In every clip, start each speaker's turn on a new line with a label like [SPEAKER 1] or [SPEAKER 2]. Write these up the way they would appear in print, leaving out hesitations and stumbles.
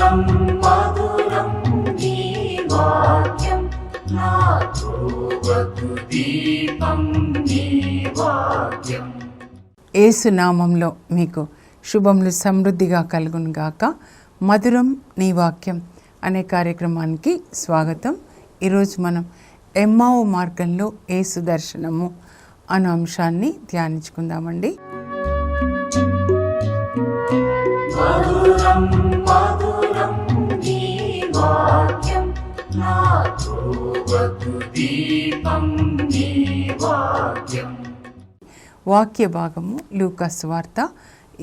[SPEAKER 1] మధురం మధురం నీ వాక్యం నా త్రోవకు దీపం నీ వాక్యం.
[SPEAKER 2] యేసు నామంలో మీకు శుభములు సమృద్ధిగా కలుగును గాక. మధురం నీ వాక్యం అనే కార్యక్రమానికి స్వాగతం. ఈరోజు మనం ఎమ్మావు మార్గంలో యేసు దర్శనము అనే అంశాన్ని ధ్యానించుకుందామండి.
[SPEAKER 1] మధురం మధురం నీ వాక్యం నా త్రోవకు దీపం నీ వాక్యం.
[SPEAKER 2] వాక్య భాగము లూకా సువార్త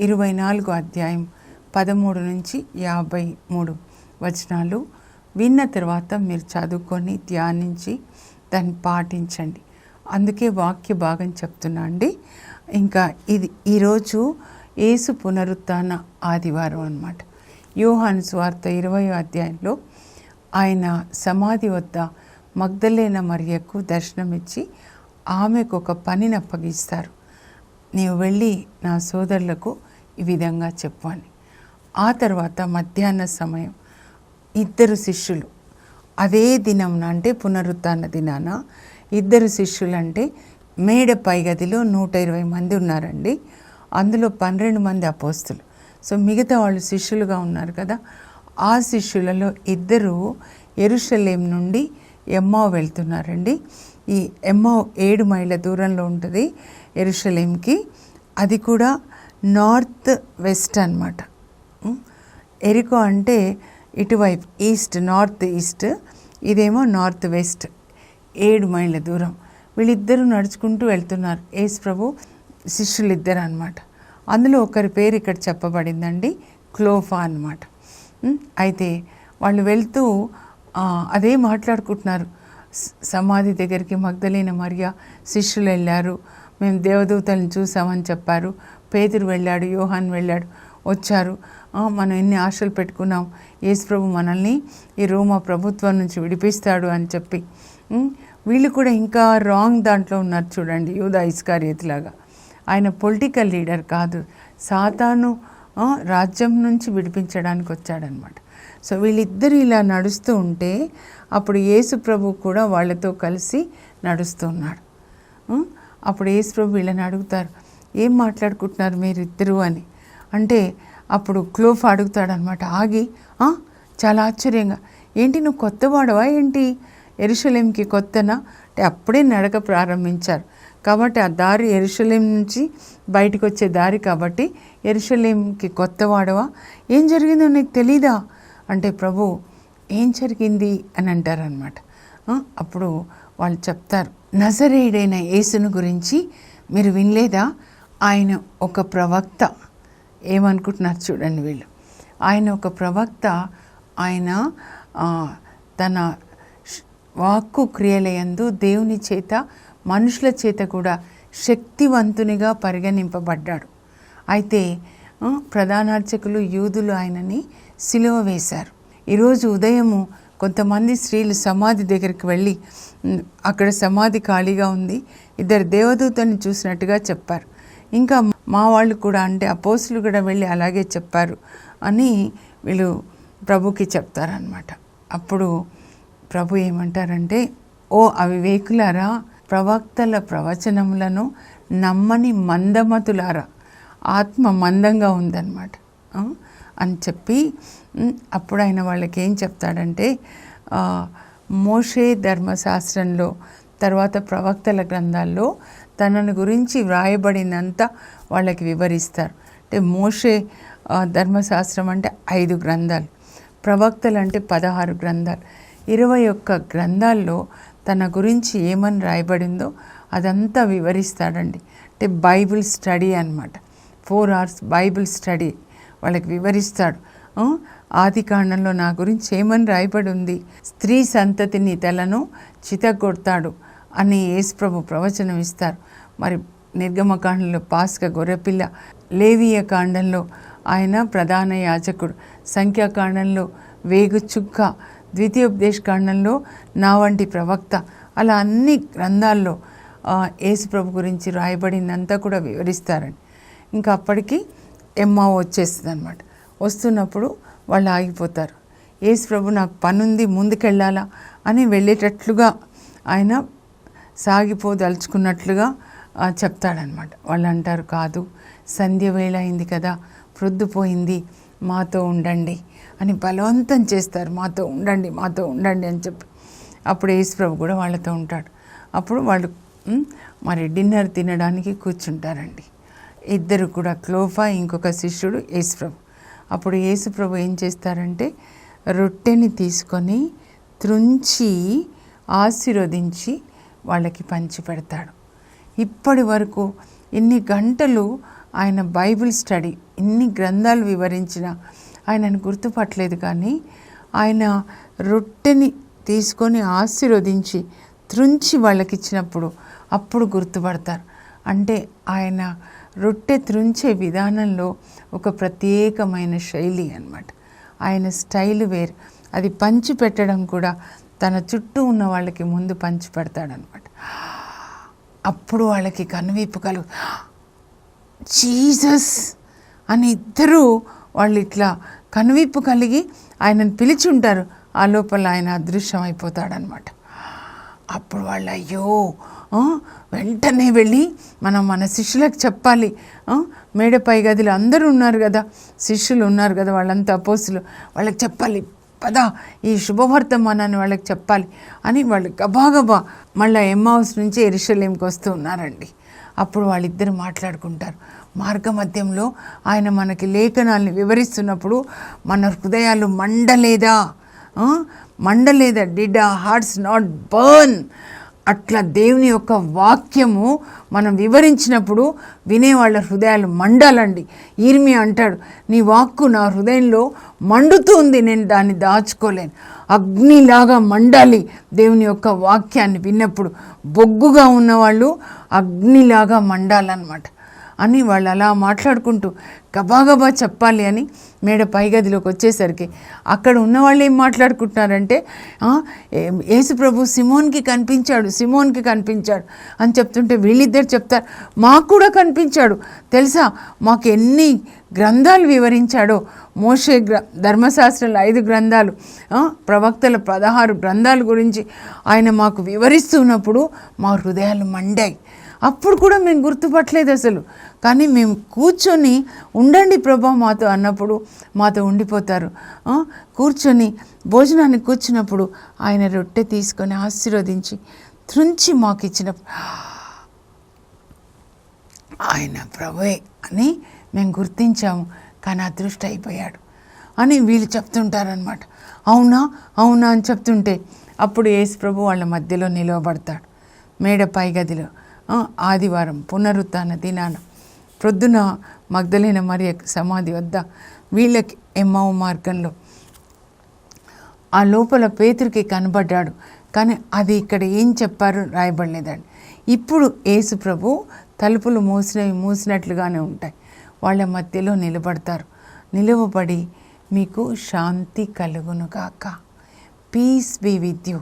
[SPEAKER 2] 24 అధ్యాయం 13 నుంచి 53 వచనాలు విన్న తర్వాత మీరు చదువుకొని ధ్యానించి దాన్ని పాటించండి. అందుకే వాక్య భాగం చెప్తున్నా అండి. ఇంకా ఇది ఈరోజు యేసు పునరుత్థాన ఆదివారం అన్నమాట. యోహాను సువార్త 20వ అధ్యాయంలో ఆయన సమాధి వద్ద మగ్దలేన మరియకు దర్శనమిచ్చి ఆమెకు ఒక పనిని అప్పగిస్తారు. నీవు వెళ్ళి నా సోదరులకు ఈ విధంగా చెప్పు అని. ఆ తర్వాత మధ్యాహ్న సమయం ఇద్దరు శిష్యులు అదే దినంన అంటే పునరుత్థాన దినాన ఇద్దరు శిష్యులు అంటే మేడ పై గదిలో 120 మంది ఉన్నారండి. అందులో 12 మంది అపోస్తులు. సో మిగతా వాళ్ళు శిష్యులుగా ఉన్నారు కదా. ఆ శిష్యులలో ఇద్దరు యెరూషలేం నుండి ఎమ్మావు వెళ్తున్నారండి. ఈ ఎమ్మావు 7 మైళ్ళ దూరంలో ఉంటుంది యెరూషలేంకి. అది కూడా నార్త్ వెస్ట్ అన్నమాట. ఎరికో అంటే ఇటువైపు ఈస్ట్, నార్త్ ఈస్ట్, ఇదేమో నార్త్ వెస్ట్. 7 మైళ్ళ దూరం వీళ్ళిద్దరూ నడుచుకుంటూ వెళ్తున్నారు. యేసు ప్రభు శిష్యులు ఇద్దరు అనమాట. అందులో ఒకరి పేరు ఇక్కడ చెప్పబడిందండి, క్లోఫా అన్నమాట. అయితే వాళ్ళు వెళ్తూ అదే మాట్లాడుకుంటున్నారు. సమాధి దగ్గరికి మగ్దలేన మరియ శిష్యులు వెళ్ళారు, మేము దేవదూతలను చూసామని చెప్పారు. పేతురు వెళ్ళాడు, యోహాన్ వెళ్ళాడు, వచ్చారు. మనం ఎన్ని ఆశలు పెట్టుకున్నాం, యేసు ప్రభు మనల్ని ఈ రోమా ప్రభుత్వం నుంచి విడిపిస్తాడు అని చెప్పి. వీళ్ళు కూడా ఇంకా రాంగ్ దాంట్లో ఉన్నారు చూడండి. యూదా ఇస్కారియోతులాగా. ఆయన పొలిటికల్ లీడర్ కాదు, సాతాను రాజ్యం నుంచి విడిపించడానికి వచ్చాడనమాట. సో వీళ్ళిద్దరు ఇలా నడుస్తూ ఉంటే అప్పుడు యేసు ప్రభు కూడా వాళ్ళతో కలిసి నడుస్తూ ఉన్నాడు. అప్పుడు యేసు ప్రభు వీళ్ళని అడుగుతారు, ఏం మాట్లాడుకుంటున్నారు మీరు ఇద్దరు అని. అంటే అప్పుడు క్లోఫా అడుగుతాడనమాట ఆగి, చాలా ఆశ్చర్యంగా, ఏంటి నువ్వు కొత్తవాడవా ఏంటి, యెరూషలేంకి కొత్తనా అంటే అప్పుడే నడక ప్రారంభించారు కాబట్టి ఆ దారి యెరూషలేం నుంచి బయటకు వచ్చే దారి కాబట్టి యెరూషలేంకి కొత్తవాడవా, ఏం జరిగిందో నీకు తెలీదా అంటే ప్రభు ఏం జరిగింది అని అంటారనమాట. అప్పుడు వాళ్ళు చెప్తారు, నజరేయుడైన యేసును గురించి మీరు వినలేదా, ఆయన ఒక ప్రవక్త. ఏమనుకుంటున్నారు చూడండి వీళ్ళు, ఆయన ఒక ప్రవక్త. ఆయన తన వాక్కు క్రియలయందు దేవుని చేత మనుషుల చేత కూడా శక్తివంతునిగా పరిగణింపబడ్డాడు. అయితే ప్రధానార్చకులు యూదులు ఆయనని సిలువ వేశారు. ఈరోజు ఉదయము కొంతమంది స్త్రీలు సమాధి దగ్గరికి వెళ్ళి అక్కడ సమాధి ఖాళీగా ఉంది, ఇద్దరు దేవదూతని చూసినట్టుగా చెప్పారు. ఇంకా మా వాళ్ళు కూడా అంటే అపోస్తులు కూడా వెళ్ళి అలాగే చెప్పారు అని వీళ్ళు ప్రభుకి చెప్తారనమాట. అప్పుడు ప్రభు ఏమంటారంటే, ఓ అవివేకులారా, ప్రవక్తల ప్రవచనములను నమ్మని మందమతులారా, ఆత్మ మందంగా ఉందన్నమాట అని చెప్పి అప్పుడు ఆయన వాళ్ళకి ఏం చెప్తాడంటే, మోషే ధర్మశాస్త్రంలో తర్వాత ప్రవక్తల గ్రంథాల్లో తనను గురించి వ్రాయబడినంత వాళ్ళకి వివరిస్తారు. అంటే మోషే ధర్మశాస్త్రం అంటే 5 గ్రంథాలు, ప్రవక్తలు అంటే 16 గ్రంథాలు, 21 గ్రంథాల్లో తన గురించి ఏమని రాయబడిందో అదంతా వివరిస్తాడండి. అంటే బైబిల్ స్టడీ అన్నమాట. 4 hours బైబిల్ స్టడీ వాళ్ళకి వివరిస్తాడు. ఆది కాండంలో నా గురించి ఏమని రాయబడి ఉంది, స్త్రీ సంతతిని తలను చితగొడతాడు అని యేసు ప్రభు ప్రవచనం ఇస్తారు. మరి నిర్గమకాండంలో పాస్క గొర్రెపిల్ల, లేవీయ కాండంలో ఆయన ప్రధాన యాజకుడు, సంఖ్యాకాండంలో వేగు చుక్క, ద్వితీయోపదేశ కాండంలో నా వంటి ప్రవక్త, అలా అన్ని గ్రంథాల్లో యేసు ప్రభు గురించి రాయబడిందంతా కూడా వివరిస్తారండి. ఇంకా అప్పటికి ఎమ్మావు వచ్చేస్తుంది అనమాట. వస్తున్నప్పుడు వాళ్ళు ఆగిపోతారు. యేసు ప్రభు నాకు పనుంది ముందుకెళ్ళాలా అని వెళ్ళేటట్లుగా ఆయన సాగిపోదలుచుకున్నట్లుగా చెప్తాడనమాట. వాళ్ళు అంటారు, కాదు, సంధ్య వేళ అయింది కదా, ప్రొద్దుపోయింది, మాతో ఉండండి అని బలవంతం చేస్తారు. మాతో ఉండండి అని చెప్పి. అప్పుడు యేసు ప్రభు కూడా వాళ్ళతో ఉంటాడు. అప్పుడు వాళ్ళు మరి డిన్నర్ తినడానికి కూర్చుంటారండి. ఇద్దరు కూడా, క్లోఫా ఇంకొక శిష్యుడు, యేసు ప్రభు. అప్పుడు యేసు ప్రభు ఏం చేస్తారంటే రొట్టెని తీసుకొని త్రుంచి ఆశీర్వదించి వాళ్ళకి పంచి పెడతాడు. ఇప్పటి వరకు ఇన్ని గంటలు ఆయన బైబిల్ స్టడీ, ఇన్ని గ్రంథాలు వివరించిన ఆయనను గుర్తుపట్టలేదు. కానీ ఆయన రొట్టెని తీసుకొని ఆశీర్వదించి త్రుంచి వాళ్ళకి ఇచ్చినప్పుడు అప్పుడు గుర్తుపడతారు. అంటే ఆయన రొట్టె త్రుంచే విధానంలో ఒక ప్రత్యేకమైన శైలి అన్నమాట. ఆయన స్టైల్ వేరు. అది పంచి పెట్టడం కూడా తన చుట్టూ ఉన్న వాళ్ళకి ముందు పంచి పెడతాడనమాట. అప్పుడు వాళ్ళకి కనువిప్పు కలుగు, జీసస్ అని ఇద్దరూ వాళ్ళు ఇట్లా కనువిప్పు కలిగి ఆయనను పిలిచి ఉంటారు. ఆ లోపల ఆయన అదృశ్యం అయిపోతాడనమాట. అప్పుడు వాళ్ళు అయ్యో వెంటనే వెళ్ళి మన శిష్యులకు చెప్పాలి. మేడపై గదిలో అందరూ ఉన్నారు కదా, శిష్యులు ఉన్నారు కదా, వాళ్ళంతా అపోస్తులు, వాళ్ళకి చెప్పాలి, పదా ఈ శుభవర్తమానాన్ని వాళ్ళకి చెప్పాలి అని వాళ్ళు గబాగబా మళ్ళీ ఎమ్మావుస్ నుంచి యెరూషలేంకి వస్తూ ఉన్నారండి. అప్పుడు వాళ్ళిద్దరు మాట్లాడుకుంటారు. మార్గమధ్యంలో ఆయన మనకి లేఖనాల్ని వివరిస్తున్నప్పుడు మన హృదయాలు మండలేదా, డిడ్ ఆ హార్ట్స్ నాట్ బర్న్? అట్లా దేవుని యొక్క వాక్యము మనం వివరించినప్పుడు వినేవాళ్ళ హృదయాలు మండాలండి. ఇర్మియా అంటాడు, నీ వాక్కు నా హృదయంలో మండుతుంది, నేను దాన్ని దాచుకోలేను. అగ్నిలాగా మండాలి దేవుని యొక్క వాక్యాన్ని విన్నప్పుడు. బొగ్గుగా ఉన్నవాళ్ళు అగ్నిలాగా మండాలన్నమాట అని వాళ్ళు అలా మాట్లాడుకుంటూ గబాగబా చెప్పాలి అని మేడ పైగదిలోకి వచ్చేసరికి అక్కడ ఉన్నవాళ్ళు ఏం మాట్లాడుకుంటున్నారంటే, యేసు ప్రభు సిమోన్కి కనిపించాడు అని చెప్తుంటే వీళ్ళిద్దరు చెప్తారు, మాకు కూడా కనిపించాడు తెలుసా, మాకు ఎన్ని గ్రంథాలు వివరించాడో. మోషే ధర్మశాస్త్రంలో 5 గ్రంథాలు, ప్రవక్తల 16 గ్రంథాల గురించి ఆయన మాకు వివరిస్తున్నప్పుడు మా హృదయాలు మండాయి. అప్పుడు కూడా మేము గుర్తుపట్టలేదు అసలు. కానీ మేము కూర్చొని ఉండండి ప్రభా మాతో అన్నప్పుడు మాతో ఉండిపోతారు. కూర్చొని భోజనానికి కూర్చున్నప్పుడు ఆయన రొట్టె తీసుకొని ఆశీర్వదించి త్రుంచి మాకు ఇచ్చినప్పుడు ఆయన ప్రభువే అని మేము గుర్తించాము. కానీ అదృష్ట అయిపోయాడు అని వీళ్ళు చెప్తుంటారనమాట. అవునా అని చెప్తుంటే అప్పుడు యేసు ప్రభు వాళ్ళ మధ్యలో నిలవబడతాడు. మేడ పై గదిలో ఆదివారం పునరుత్థాన దినాన ప్రొద్దున మగ్దలేన మరియ సమాధి వద్ద వీళ్ళకి ఎమ్మావు మార్గంలో ఆ లోపల పేతురుకి కనబడ్డాడు. కానీ అది ఇక్కడ ఏం చెప్పారు రాయబడలేదండి. ఇప్పుడు యేసు ప్రభు తలుపులు మూసినట్లుగానే ఉంటాయి. వాళ్ళ మధ్యలో నిలవబడి మీకు శాంతి కలుగునుగాక, పీస్ బీ విత్ యూ.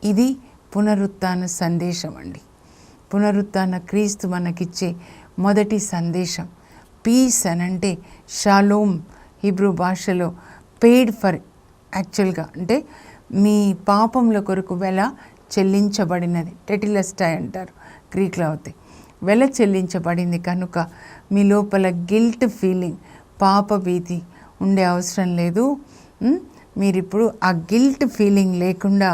[SPEAKER 2] ఇది పునరుత్థాన సందేశం అండి. పునరుత్థాన క్రీస్తు మనకిచ్చే మొదటి సందేశం. పీస్ అనంటే షాలోమ్, హీబ్రూ భాషలో పెయిడ్ ఫర్, యాక్చువల్గా అంటే మీ పాపముల కొరకు వెల చెల్లించబడినది, టెటిలస్టాయ్ అంటారు గ్రీక్లో అవుతాయి. వెల చెల్లించబడింది కనుక మీ లోపల గిల్ట్ ఫీలింగ్, పాప భీతి ఉండే అవసరం లేదు. మీరిప్పుడు ఆ గిల్ట్ ఫీలింగ్ లేకుండా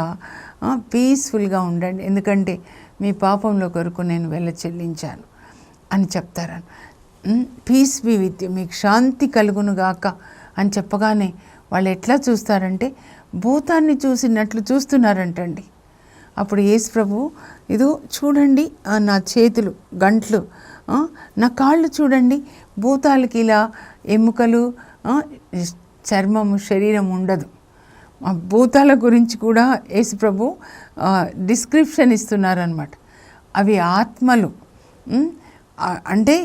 [SPEAKER 2] పీస్ఫుల్గా ఉండండి, ఎందుకంటే మీ పాపంలో కొరకు నేను వెల చెల్లించాను అని చెప్తారని. పీస్ బీ విత్ యూ, మీకు శాంతి కలుగునుగాక అని చెప్పగానే వాళ్ళు ఎట్లా చూస్తారంటే భూతాన్ని చూసినట్లు చూస్తున్నారంటండి. అప్పుడు యేసు ప్రభు, ఇదో చూడండి నా చేతులు, గంట్లు, నా కాళ్ళు చూడండి, భూతాలకి ఇలా ఎముకలు, చర్మము, శరీరం ఉండదు. భూతాల గురించి కూడా యేసు ప్రభు డిస్క్రిప్షన్ ఇస్తున్నారనమాట. అవి ఆత్మలు, అంటే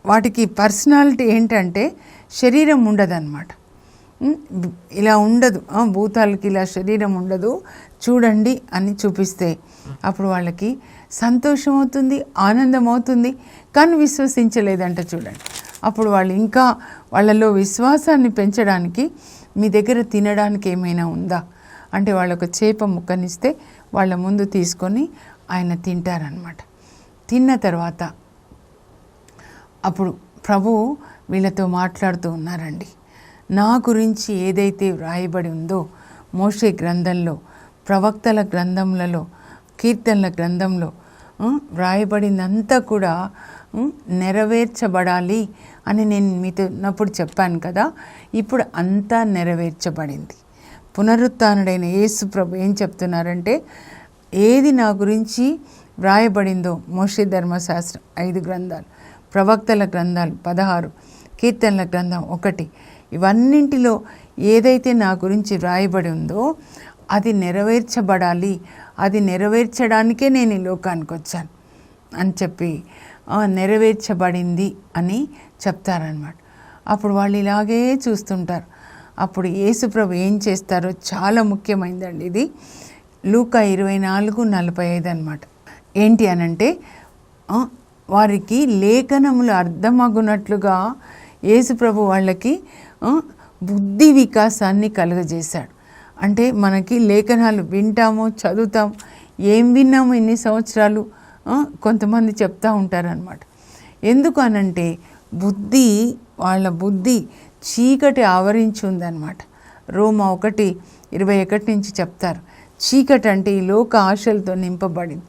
[SPEAKER 2] వాటికి పర్సనాలిటీ ఏంటంటే శరీరం ఉండదన్నమాట. ఇలా ఉండదు, భూతాలకి ఇలా శరీరం ఉండదు చూడండి అని చూపిస్తే అప్పుడు వాళ్ళకి సంతోషం అవుతుంది, ఆనందం అవుతుంది. కానీ విశ్వసించలేదంట చూడండి. అప్పుడు వాళ్ళు ఇంకా వాళ్ళలో విశ్వాసాన్ని పెంచడానికి మీ దగ్గర తినడానికి ఏమైనా ఉందా అంటే వాళ్ళొక చేప ముక్కనిస్తే వాళ్ళ ముందు తీసుకొని ఆయన తింటారనమాట. తిన్న తర్వాత అప్పుడు ప్రభువు వీళ్ళతో మాట్లాడుతూ ఉన్నారండి. నా గురించి ఏదైతే వ్రాయబడి ఉందో మోషే గ్రంథంలో, ప్రవక్తల గ్రంథములలో, కీర్తనల గ్రంథంలో వ్రాయబడిందంతా కూడా నెరవేర్చబడాలి అని నేను మీతో ఉన్నప్పుడు చెప్పాను కదా. ఇప్పుడు అంతా నెరవేర్చబడింది. పునరుత్థానుడైన యేసు ప్రభు ఏం చెప్తున్నారంటే, ఏది నా గురించి వ్రాయబడిందో మోషే ధర్మశాస్త్రం 5 గ్రంథాలు, ప్రవక్తల గ్రంథాలు 16, కీర్తనల గ్రంథం 1, ఇవన్నింటిలో ఏదైతే నా గురించి వ్రాయబడి ఉందో అది నెరవేర్చబడాలి. అది నెరవేర్చడానికే నేను ఈ లోకానికి వచ్చాను అని చెప్పి నెరవేర్చబడింది అని చెప్తారనమాట. అప్పుడు వాళ్ళు ఇలాగే చూస్తుంటారు. అప్పుడు యేసుప్రభు ఏం చేస్తారో చాలా ముఖ్యమైనదండి ఇది. లూకా 24:45 అనమాట. ఏంటి అనంటే, వారికి లేఖనములు అర్థమగునట్లుగా యేసుప్రభు వాళ్ళకి బుద్ధి వికాసాన్ని కలుగజేశాడు. అంటే మనకి లేఖనాలు వింటాము, చదువుతాం, ఏం విన్నాము ఇన్ని సంవత్సరాలు కొంతమంది చెప్తూ ఉంటారనమాట. ఎందుకు అనంటే వాళ్ళ బుద్ధి చీకటి ఆవరించి ఉందన్నమాట. రోమా 1:21 నుంచి చెప్తారు, చీకటి అంటే ఈ లోక ఆశలతో నింపబడింది.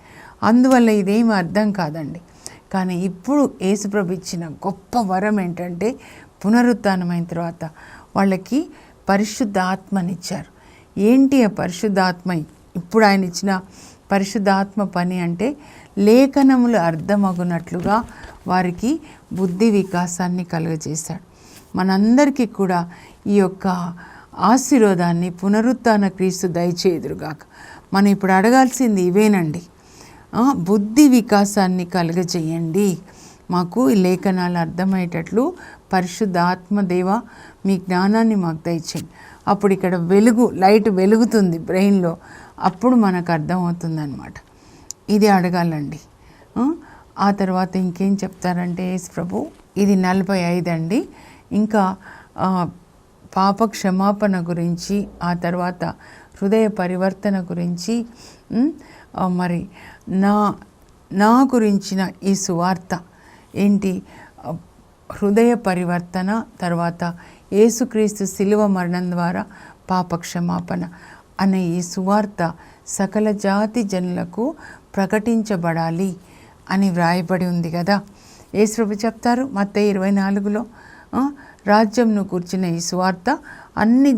[SPEAKER 2] అందువల్ల ఇదేమి అర్థం కాదండి. కానీ ఇప్పుడు యేసుప్రభు ఇచ్చిన గొప్ప వరం ఏంటంటే, పునరుత్థానమైన తర్వాత వాళ్ళకి పరిశుద్ధ ఆత్మనిచ్చారు. ఏంటి ఆ పరిశుద్ధాత్మ? ఇప్పుడు ఆయన ఇచ్చిన పరిశుద్ధాత్మ పని అంటే లేఖనములు అర్థమగునట్లుగా వారికి బుద్ధి వికాసాన్ని కలుగజేశాడు. మనందరికీ కూడా ఈ యొక్క ఆశీర్వాదాన్ని పునరుత్థాన క్రీస్తు దయచేయుదురుగాక. మనం ఇప్పుడు అడగాల్సింది ఇవేనండి. బుద్ధి వికాసాన్ని కలుగజేయండి, మాకు ఈ లేఖనాలు అర్థమయ్యేటట్లు పరిశుద్ధ ఆత్మదేవ మీ జ్ఞానాన్ని మాకు దయచేయండి. అప్పుడు ఇక్కడ లైట్ వెలుగుతుంది బ్రెయిన్లో, అప్పుడు మనకు అర్థమవుతుందన్నమాట. ఇది అడగాలండి. ఆ తర్వాత ఇంకేం చెప్తారంటే యేసు ప్రభు, ఇది 45 అండి. ఇంకా పాప క్షమాపణ గురించి, ఆ తర్వాత హృదయ పరివర్తన గురించి, మరి నా గురించిన ఈ సువార్త ఏంటి, హృదయ పరివర్తన, తర్వాత యేసుక్రీస్తు శిలువ మరణం ద్వారా పాప క్షమాపణ అనే ఈ సువార్త సకల జాతి జనులకు ప్రకటించబడాలి అని వ్రాయబడి ఉంది కదా. యేసుప్రభు చెప్తారు మత్తయి 24లో, రాజ్యంను కూర్చున్న ఈ సువార్త అన్ని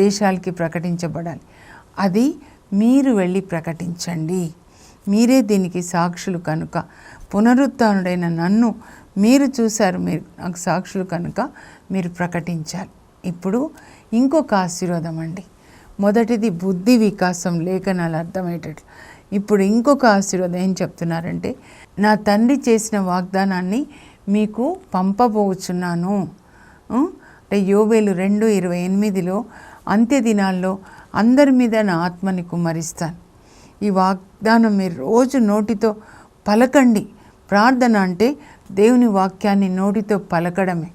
[SPEAKER 2] దేశాలకి ప్రకటించబడాలి. అది మీరు వెళ్ళి ప్రకటించండి, మీరే దీనికి సాక్షులు కనుక, పునరుత్థానుడైన నన్ను మీరు చూశారు, మీరు నాకు సాక్షులు కనుక మీరు ప్రకటించాలి. ఇప్పుడు ఇంకొక ఆశీర్వాదం అండి. మొదటిది బుద్ధి వికాసం, లేఖనాలు అర్థమయ్యేటట్లు. ఇప్పుడు ఇంకొక ఆశీర్వాదం ఏం చెప్తున్నారంటే, నా తండ్రి చేసిన వాగ్దానాన్ని మీకు పంపబోచున్నాను. అంటే యోవేలు 2:28లో, అంత్య దినాల్లో అందరి మీద నా ఆత్మని కుమ్మరిస్తాను. ఈ వాగ్దానం మీరు రోజు నోటితో పలకండి. ప్రార్థన అంటే దేవుని వాక్యాన్ని నోటితో పలకడమే.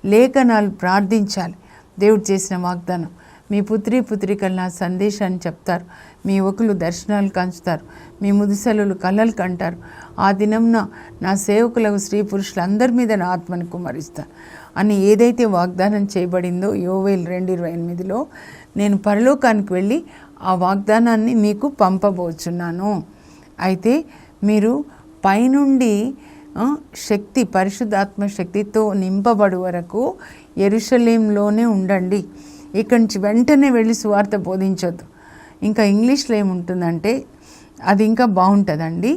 [SPEAKER 2] లేఖనాలు ప్రార్థించాలి. దేవుడు చేసిన వాగ్దానం, మీ పుత్రికలు నా సందేశాన్ని చెప్తారు, మీ యువకులు దర్శనాలు కంచుతారు, మీ ముదుసలు కలలు కంటారు. ఆ దినంన నా సేవకులకు స్త్రీ పురుషులందరి మీద నా ఆత్మని కుమ్మరిస్తాను అని ఏదైతే వాగ్దానం చేయబడిందో యోవేలు 2:28లో, నేను పరలోకానికి వెళ్ళి ఆ వాగ్దానాన్ని మీకు పంపబోచున్నాను. అయితే మీరు పైనుండి శక్తి, పరిశుద్ధాత్మ శక్తితో నింపబడు వరకు యెరూషలేంలోనే ఉండండి. ఇక్కడి నుంచి వెంటనే వెళ్ళి సువార్త బోధించొద్దు. ఇంకా ఇంగ్లీష్లో ఏముంటుందంటే అది ఇంకా బాగుంటుందండి.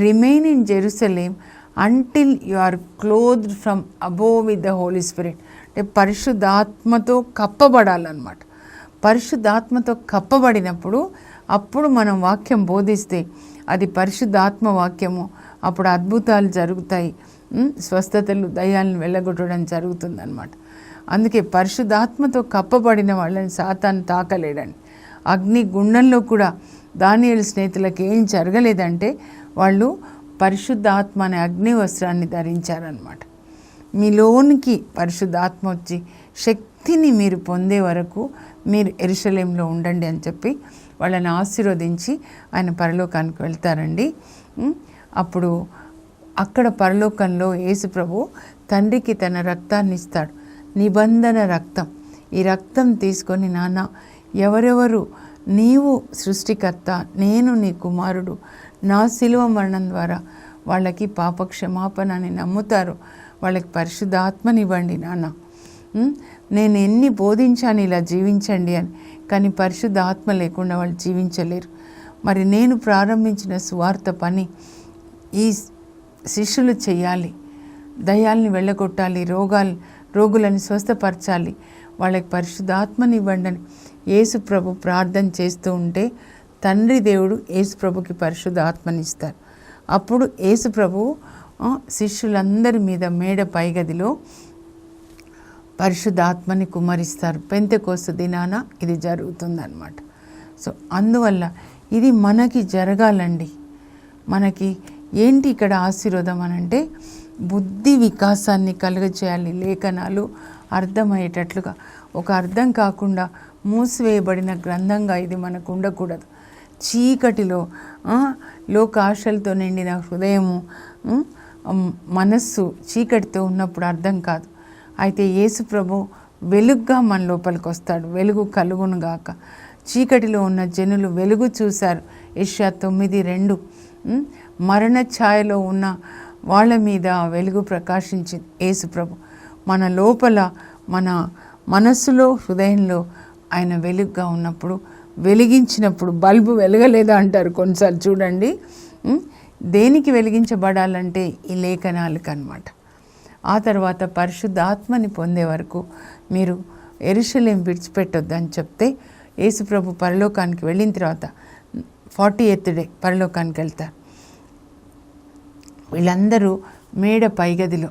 [SPEAKER 2] Remain in Jerusalem until you are clothed from above with the holy spirit. అంటే పరిశుద్ధాత్మతో కప్పబడాలన్నమాట. పరిశుద్ధాత్మతో కప్పబడినప్పుడు అప్పుడు మనం వాక్యం బోధిస్తే అది పరిశుద్ధాత్మ వాక్యము. అప్పుడు అద్భుతాలు జరుగుతాయి, స్వస్థతలు, దయ్యాలను వెళ్ళగొట్టడం జరుగుతుందన్నమాట. అందుకే పరిశుద్ధాత్మతో కప్పబడిన వాళ్ళని సాతాను తాకలేడండి. అగ్ని గుండంలో కూడా దానియేలు స్నేహితులకు ఏం జరగలేదంటే వాళ్ళు పరిశుద్ధాత్మ అనే అగ్ని వస్త్రాన్ని ధరించారనమాట. మీలోనికి పరిశుద్ధాత్మ వచ్చి శక్తిని మీరు పొందే వరకు మీరు యెరూషలేములో ఉండండి అని చెప్పి వాళ్ళని ఆశీర్వదించి ఆయన పరలోకానికి వెళ్తారండి. అప్పుడు అక్కడ పరలోకంలో యేసు ప్రభు తండ్రికి తన రక్తాన్ని ఇస్తాడు, నిబంధన రక్తం. ఈ రక్తం తీసుకొని, నాన్న ఎవరెవరు నీవు సృష్టికర్త, నేను నీ కుమారుడు, నా శిలువ మరణం ద్వారా వాళ్ళకి పాప క్షమాపణ అని నమ్ముతారు, వాళ్ళకి పరిశుద్ధాత్మనివ్వండి నాన్న. నేను ఎన్ని బోధించాను ఇలా జీవించండి అని, కానీ పరిశుద్ధ ఆత్మ లేకుండా వాళ్ళు జీవించలేరు. మరి నేను ప్రారంభించిన సువార్త పని ఈ శిష్యులు చేయాలి, దయ్యాల్ని వెళ్ళగొట్టాలి, రోగులను స్వస్థపరచాలి, వాళ్ళకి పరిశుద్ధాత్మనివ్వండి అని యేసు ప్రభు ప్రార్థన చేస్తూ ఉంటే తండ్రి దేవుడు యేసు ప్రభుకి పరిశుద్ధాత్మనిస్తారు. అప్పుడు యేసు ప్రభు శిష్యులందరి మీద మేడ పైగదిలో పరిశుద్ధాత్మని కుమ్మరిస్తారు. పెంతెకోస్తు దినాన ఇది జరుగుతుందన్నమాట. సో అందువల్ల ఇది మనకి జరగాలండి. మనకి ఏంటి ఇక్కడ ఆశీర్వాదం అనంటే బుద్ధి వికాసాన్ని కలుగచేయాలి. లేఖనాలు అర్థమయ్యేటట్లుగా, ఒక అర్థం కాకుండా మూసివేయబడిన గ్రంథంగా ఇది మనకు ఉండకూడదు. చీకటిలో లోక ఆశలతో నిండిన హృదయము, మనస్సు చీకటితో ఉన్నప్పుడు అర్థం కాదు. అయితే యేసు ప్రభు వెలుగుగా మన లోపలికి వస్తాడు. వెలుగు కలుగును గాక. చీకటిలో ఉన్న జనులు వెలుగు చూశారు. యెషయా 9:2. మరణ ఛాయలో ఉన్న వాళ్ళ మీద వెలుగు ప్రకాశించింది యేసు ప్రభు. మన లోపల, మన మనస్సులో, హృదయంలో ఆయన వెలుగుగా ఉన్నప్పుడు, వెలిగించినప్పుడు బల్బు వెలగలేదా అంటారు కొన్నిసార్లు. చూడండి, దేనికి వెలిగించబడాలంటే ఈ లేఖనాలకు అన్నమాట. ఆ తర్వాత పరిశుద్ధాత్మని పొందే వరకు మీరు యెరూషలేము విడిచిపెట్టొద్దని చెప్తే యేసు ప్రభు పరలోకానికి వెళ్ళిన తర్వాత 40th డే పరలోకానికి వెళ్తారు. వీళ్ళందరూ మేడ పైగదిలో,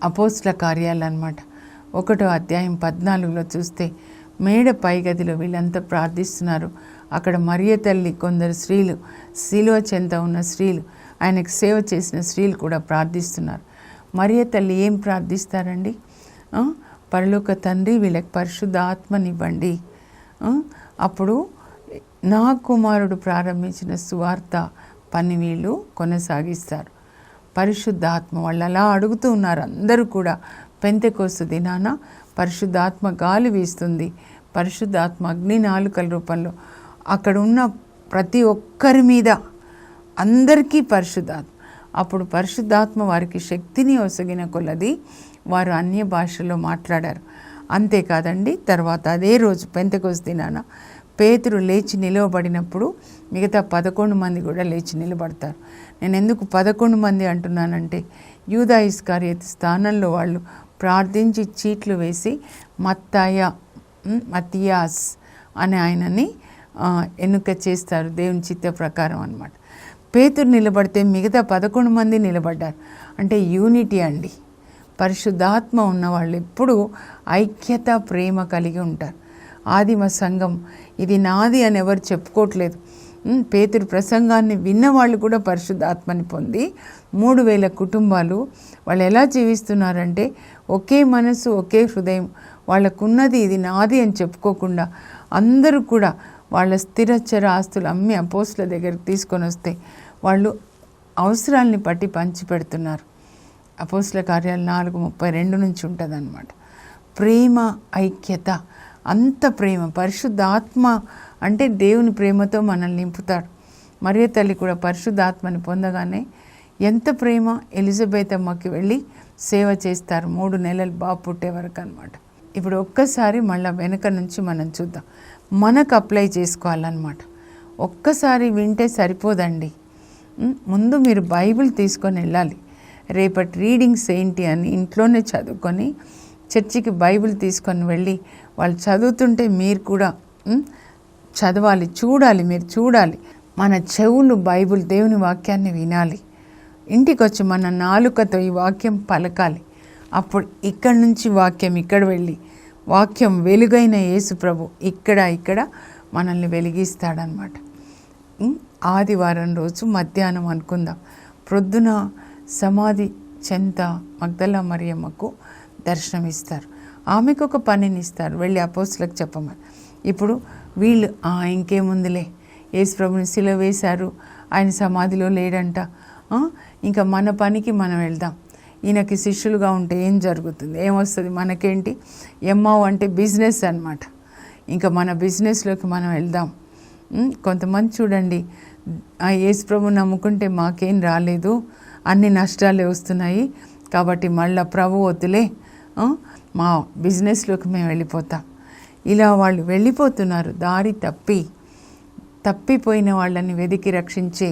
[SPEAKER 2] అపోస్తుల కార్యాలు అన్నమాట, 1వ అధ్యాయం 14లో చూస్తే మేడ పైగదిలో వీళ్ళంతా ప్రార్థిస్తున్నారు. అక్కడ మరియ తల్లి, కొందరు స్త్రీలు, శిలువ చెంత ఉన్న స్త్రీలు, ఆయనకు సేవ చేసిన స్త్రీలు కూడా ప్రార్థిస్తున్నారు. మరియ తల్లి ఏం ప్రార్థిస్తారండి? పరలోక తండ్రి వీళ్ళకి పరిశుద్ధ ఆత్మనివ్వండి. అప్పుడు నా కుమారుడు ప్రారంభించిన సువార్త పని వీళ్ళు కొనసాగిస్తారు. పరిశుద్ధాత్మ వాళ్ళు అలా అడుగుతూ ఉన్నారు. అందరూ కూడా పెంతెకోస్తు దినాన పరిశుద్ధాత్మ గాలి వీస్తుంది. పరిశుద్ధాత్మ అగ్ని నాలుకల రూపంలో అక్కడ ఉన్న ప్రతి ఒక్కరి మీద, అందరికీ పరిశుద్ధాత్మ. అప్పుడు పరిశుద్ధాత్మ వారికి శక్తిని ఒసగిన కొలది వారు అన్య భాషలో మాట్లాడారు. అంతేకాదండి, తర్వాత అదే రోజు పెంతెకోస్తు దినాన పేతురు లేచి నిలవబడినప్పుడు మిగతా 11 మంది కూడా లేచి నిలబడతారు. నేను ఎందుకు 11 మంది అంటున్నానంటే, యూదా ఇస్కరియోతు స్థానంలో వాళ్ళు ప్రార్థించి చీట్లు వేసి మత్తియాస్ అనే ఆయనని ఎన్నిక చేస్తారు, దేవుని చిత్త ప్రకారం అన్నమాట. పేతురు నిలబడితే మిగతా 11 మంది నిలబడ్డారు. అంటే యూనిటీ అండి. పరిశుద్ధాత్మ ఉన్నవాళ్ళు ఎప్పుడూ ఐక్యత, ప్రేమ కలిగి ఉంటారు. ఆదిమ సంఘం ఇది నాది అని ఎవరు చెప్పుకోవట్లేదు. పేతురు ప్రసంగాన్ని విన్నవాళ్ళు కూడా పరిశుద్ధాత్మని పొంది 3000 కుటుంబాలు వాళ్ళు ఎలా జీవిస్తున్నారంటే ఒకే మనసు, ఒకే హృదయం. వాళ్ళకున్నది ఇది నాది అని చెప్పుకోకుండా అందరూ కూడా వాళ్ళ స్థిరచర ఆస్తులు అమ్మి అపోస్తుల దగ్గరికి తీసుకొని వస్తే వాళ్ళు అవసరాలని బట్టి పంచి పెడుతున్నారు. అపోస్తుల కార్యాలు 4:32 నుంచి ఉంటుంది అన్నమాట. ప్రేమ, ఐక్యత, అంత ప్రేమ. పరిశుద్ధాత్మ అంటే దేవుని ప్రేమతో మనల్ని నింపుతాడు. మరియ తల్లి కూడా పరిశుద్ధాత్మని పొందగానే ఎంత ప్రేమ. ఎలిజబెత్ అమ్మకి వెళ్ళి సేవ చేస్తారు 3 నెలలు బాబు పుట్టే వరకు అన్నమాట. ఇప్పుడు ఒక్కసారి మళ్ళీ వెనక నుంచి మనం చూద్దాం. మనకు అప్లై చేసుకోవాలన్నమాట. ఒక్కసారి వింటే సరిపోదండి. ముందు మీరు బైబిల్ తీసుకొని వెళ్ళాలి. రేపటి రీడింగ్స్ ఏంటి అని ఇంట్లోనే చదువుకొని చర్చికి బైబిల్ తీసుకొని వెళ్ళి వాళ్ళు చదువుతుంటే మీరు కూడా చదవాలి, చూడాలి. మీరు చూడాలి. మన చెవులు బైబిల్, దేవుని వాక్యాన్ని వినాలి. ఇంటికి వచ్చి మన నాలుకతో ఈ వాక్యం పలకాలి. అప్పుడు ఇక్కడి నుంచి వాక్యం ఇక్కడ వెళ్ళి, వాక్యం వెలుగైన యేసు ప్రభు ఇక్కడ మనల్ని వెలిగిస్తాడనమాట. ఆదివారం రోజు మధ్యాహ్నం అనుకుందాం, ప్రొద్దున సమాధి చెంత మగ్దల మరియమ్మకు దర్శనమిస్తారు. ఆమెకు ఒక పనిని ఇస్తారు, వెళ్ళి అపోస్తులకు చెప్పమని. ఇప్పుడు వీళ్ళు ఇంకేముందిలే, యేసు ప్రభుని సిలువ వేశారు, ఆయన సమాధిలో లేడంట, ఇంకా మన పనికి మనం వెళ్దాం. ఈయనకి శిష్యులుగా ఉంటే ఏం జరుగుతుంది, ఏమొస్తుంది మనకేంటి? ఎమ్మావు అంటే బిజినెస్ అన్నమాట. ఇంకా మన బిజినెస్లోకి మనం వెళ్దాం. కొంతమంది చూడండి, యేసు ప్రభుని నమ్ముకుంటే మాకేం రాలేదు, అన్ని నష్టాలే వస్తున్నాయి, కాబట్టి మళ్ళీ ప్రభు వద్దులే, మా బిజినెస్లోకి మేము వెళ్ళిపోతాం. ఇలా వాళ్ళు వెళ్ళిపోతున్నారు. దారి తప్పిపోయిన వాళ్ళని వెతికి రక్షించే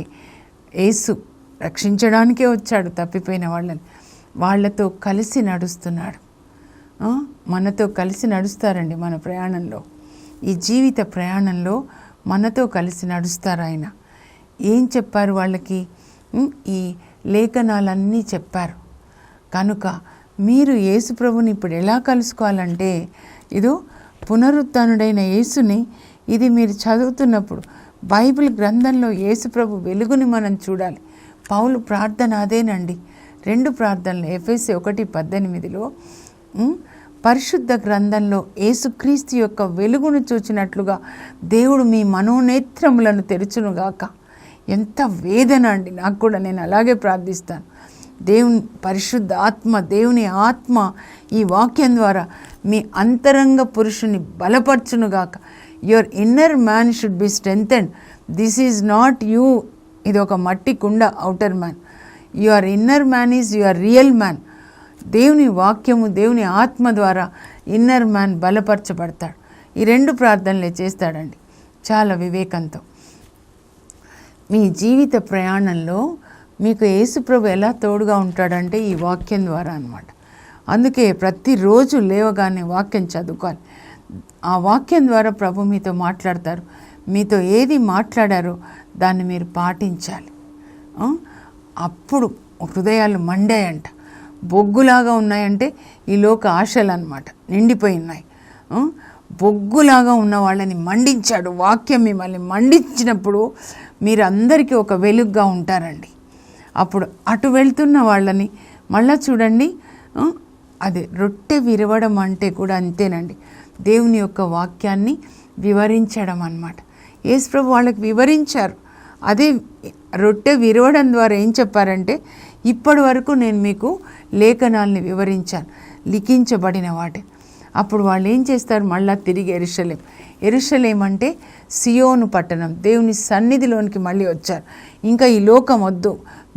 [SPEAKER 2] యేసు రక్షించడానికే వచ్చాడు. తప్పిపోయిన వాళ్ళతో కలిసి నడుస్తున్నాడు. మనతో కలిసి నడుస్తారండి. మన ప్రయాణంలో, ఈ జీవిత ప్రయాణంలో మనతో కలిసి నడుస్తారు ఆయన. ఏం చెప్పారు వాళ్ళకి? ఈ లేఖనాలన్నీ చెప్పారు. కనుక మీరు యేసు ప్రభుని ఇప్పుడు ఎలా కలుసుకోవాలంటే, ఇదో పునరుత్థానుడైన యేసుని ఇది మీరు చదువుతున్నప్పుడు బైబిల్ గ్రంథంలో యేసు ప్రభు వెలుగుని మనం చూడాలి. పౌలు ప్రార్థన అదేనండి. 2 ప్రార్థనలు, ఎఫెసీ 1:18లో పరిశుద్ధ గ్రంథంలో యేసుక్రీస్తు యొక్క వెలుగును చూచినట్లుగా దేవుడు మీ మనోనేత్రములను తెరుచునుగాక. ఎంత వేదన అండి నాకు కూడా, నేను అలాగే ప్రార్థిస్తాను. దేవుని పరిశుద్ధ ఆత్మ, దేవుని ఆత్మ ఈ వాక్యం ద్వారా మీ అంతరంగ పురుషుని బలపరచునుగాక. Your inner man should be strengthened. This is not you, ఇది ఒక మట్టి కుండ outer man. Your inner man is your real man. దేవుని వాక్యము, దేవుని ఆత్మ ద్వారా ఇన్నర్ మ్యాన్ బలపరచబడతాడు. ఈ 2 ప్రార్థనలే చేస్తాడండి చాలా వివేకంతో. మీ జీవిత ప్రయాణంలో మీకు యేసుప్రభు ఎలా తోడుగా ఉంటాడంటే ఈ వాక్యం ద్వారా అన్నమాట. అందుకే ప్రతిరోజు లేవగానే వాక్యం చదువుకోవాలి. ఆ వాక్యం ద్వారా ప్రభు మీతో మాట్లాడతారు. మీతో ఏది మాట్లాడారో దాన్ని మీరు పాటించాలి. అప్పుడు హృదయాలు మండాయంట, బొగ్గులాగా ఉన్నాయంటే ఈ లోక ఆశలు అన్నమాట, నిండిపోయి ఉన్నాయి. బొగ్గులాగా ఉన్న వాళ్ళని మండించాడు. వాక్యం మిమ్మల్ని మండించినప్పుడు మీరు అందరికీ ఒక వెలుగుగా ఉంటారండి. అప్పుడు అటు వెళ్తున్న వాళ్ళని మళ్ళీ చూడండి, అది రొట్టె విరవడం అంటే కూడా అంతేనండి. దేవుని యొక్క వాక్యాన్ని వివరించడం అన్నమాట. యేసు ప్రభు వాళ్ళకి వివరించారు. అదే రొట్టె విరవడం ద్వారా ఏం చెప్పారంటే, ఇప్పటి వరకు నేను మీకు లేఖనాల్ని వివరించాను, లిఖించబడిన వాటి. అప్పుడు వాళ్ళు ఏం చేస్తారు? మళ్ళీ తిరిగి ఎరుషలేం అంటే సియోను పట్టణం, దేవుని సన్నిధిలోనికి మళ్ళీ వచ్చారు. ఇంకా ఈ లోకం వద్దు.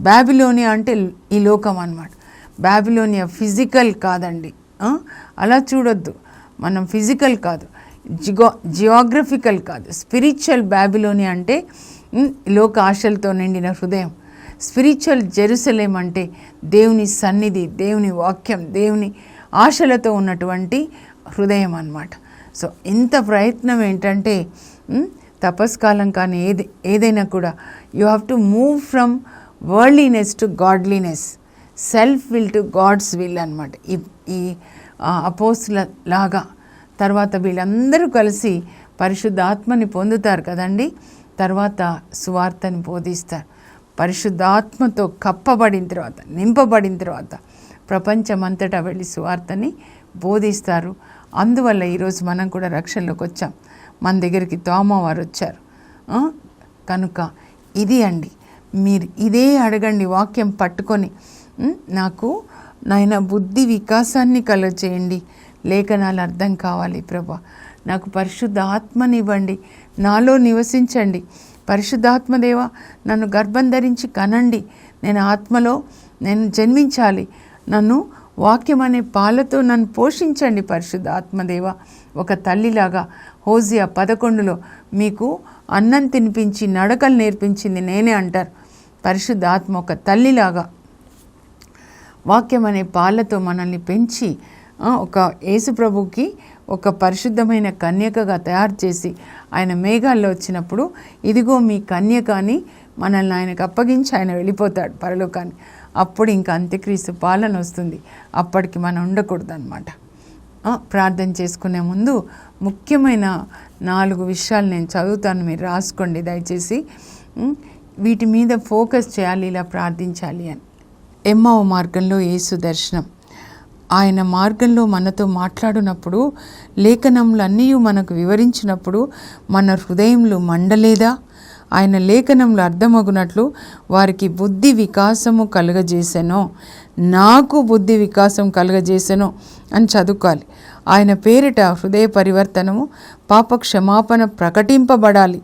[SPEAKER 2] బాబిలోనియా అంటే ఈ లోకం అన్నమాట. బాబిలోనియా ఫిజికల్ కాదండి, అలా చూడొద్దు. మనం ఫిజికల్ కాదు, జియోగ్రఫికల్ కాదు, స్పిరిచువల్ బాబిలోనియా అంటే లోక ఆశలతో నిండిన హృదయం. స్పిరిచువల్ జెరూసలేం అంటే దేవుని సన్నిధి, దేవుని వాక్యం, దేవుని ఆశలతో ఉన్నటువంటి హృదయం అన్నమాట. సో ఇంత ప్రయత్నం ఏంటంటే, తపస్కాలం కానీ ఏదైనా కూడా you have to move from worldliness to godliness, self will to God's will అన్నమాట. ఈ అపోస్తుల లాగా తర్వాత వీళ్ళందరూ కలిసి పరిశుద్ధాత్మని పొందుతారు కదండి. తర్వాత సువార్తని బోధిస్తారు. పరిశుద్ధాత్మతో కప్పబడిన తర్వాత, నింపబడిన తర్వాత ప్రపంచమంతటా వెళ్ళి సువార్తని బోధిస్తారు. అందువల్ల ఈరోజు మనం కూడా రక్షణలోకి వచ్చాం. మన దగ్గరికి తోమా వారు వచ్చారు. కనుక ఇది అండి, మీరు ఇదే అడగండి వాక్యం పట్టుకొని. నాకు నాయన బుద్ధి వికాసాన్ని కలుగజేయండి, లేఖనాలు అర్థం కావాలి ప్రభా, నాకు పరిశుద్ధ ఆత్మనివ్వండి, నాలో నివసించండి. పరిశుద్ధాత్మదేవా, నన్ను గర్భం ధరించి కనండి, నేను ఆత్మలో నేను జన్మించాలి, నన్ను వాక్యం అనే పాలతో నన్ను పోషించండి పరిశుద్ధ ఆత్మదేవ. ఒక తల్లిలాగా హోసియా 11లో మీకు అన్నం తినిపించి నడకలు నేర్పించింది నేనే అంటారు. పరిశుద్ధ ఆత్మ ఒక తల్లిలాగా వాక్యం అనే పాలతో మనల్ని పెంచి ఒక యేసుప్రభుకి ఒక పరిశుద్ధమైన కన్యకగా తయారు చేసి ఆయన మేఘాల్లో వచ్చినప్పుడు, ఇదిగో మీ కన్యక అని మనల్ని ఆయనకు అప్పగించి ఆయన వెళ్ళిపోతాడు పరలోకాన్ని. అప్పుడు ఇంకా అంత్యక్రీస్తు పాలన వస్తుంది. అప్పటికి మనం ఉండకూడదు అన్నమాట. ప్రార్థన చేసుకునే ముందు ముఖ్యమైన 4 విషయాలు నేను చదువుతాను, మీరు రాసుకోండి దయచేసి. వీటి మీద ఫోకస్ చేయాలి, ఇలా ప్రార్థించాలి అని. ఎమ్మవ మార్గంలో యేసు దర్శనం. ఆయన మార్గంలో మనతో మాట్లాడినప్పుడు, లేఖనములన్నీ మనకు వివరించినప్పుడు మన హృదయంలో మండలేదా? ఆయన లేఖనంలో అర్థమగునట్లు వారికి బుద్ధి వికాసము కలుగజేసెను, నాకు బుద్ధి వికాసం కలుగజేసెను అని చదువుకోవాలి. ఆయన పేరిట హృదయ పరివర్తనము, పాప క్షమాపణ ప్రకటింపబడాలి.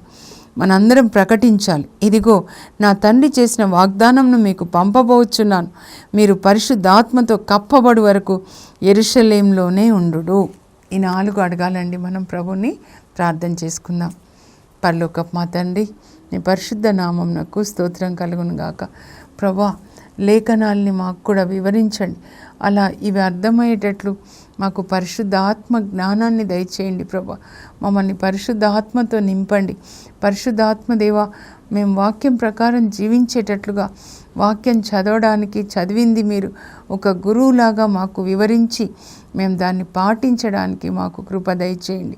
[SPEAKER 2] మనందరం ప్రకటించాలి. ఇదిగో నా తండ్రి చేసిన వాగ్దానంను మీకు పంపబోచున్నాను, మీరు పరిశుద్ధాత్మతో కప్పబడు వరకు యెరూషలేములోనే ఉండుడు. ఈ 4 అడగాలండి. మనం ప్రభుని ప్రార్థన చేసుకుందాం. పరలోకపు మా తండ్రి, నీ పరిశుద్ధ నామమునకు స్తోత్రం కలుగును గాక. ప్రభా, లేఖనాల్ని మాకు కూడా వివరించండి. అలా ఇవి అర్థమయ్యేటట్లు మాకు పరిశుద్ధ ఆత్మ జ్ఞానాన్ని దయచేయండి ప్రభా. మమ్మల్ని పరిశుద్ధ ఆత్మతో నింపండి. పరిశుద్ధాత్మ దేవా, మేము వాక్యం ప్రకారం జీవించేటట్లుగా, వాక్యం చదవడానికి చదివింది మీరు ఒక గురువులాగా మాకు వివరించి మేము దాన్ని పాటించడానికి మాకు కృప దయచేయండి.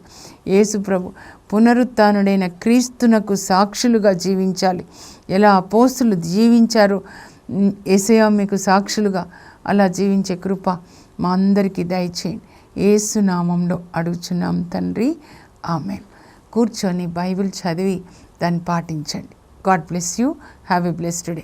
[SPEAKER 2] యేసు ప్రభు పునరుత్థానుడైన క్రీస్తునకు సాక్షులుగా జీవించాలి. ఎలా అపోస్తులు జీవించారో యేసయ్య మీకు సాక్షులుగా అలా జీవించే కృప మా అందరికీ దయచేయండి. యేసు నామంలో అడుగుచున్నాం తండ్రి, ఆమేన్. కూర్చొని బైబిల్ చదివి దాన్ని పాటించండి. God bless you. Have a blessed day.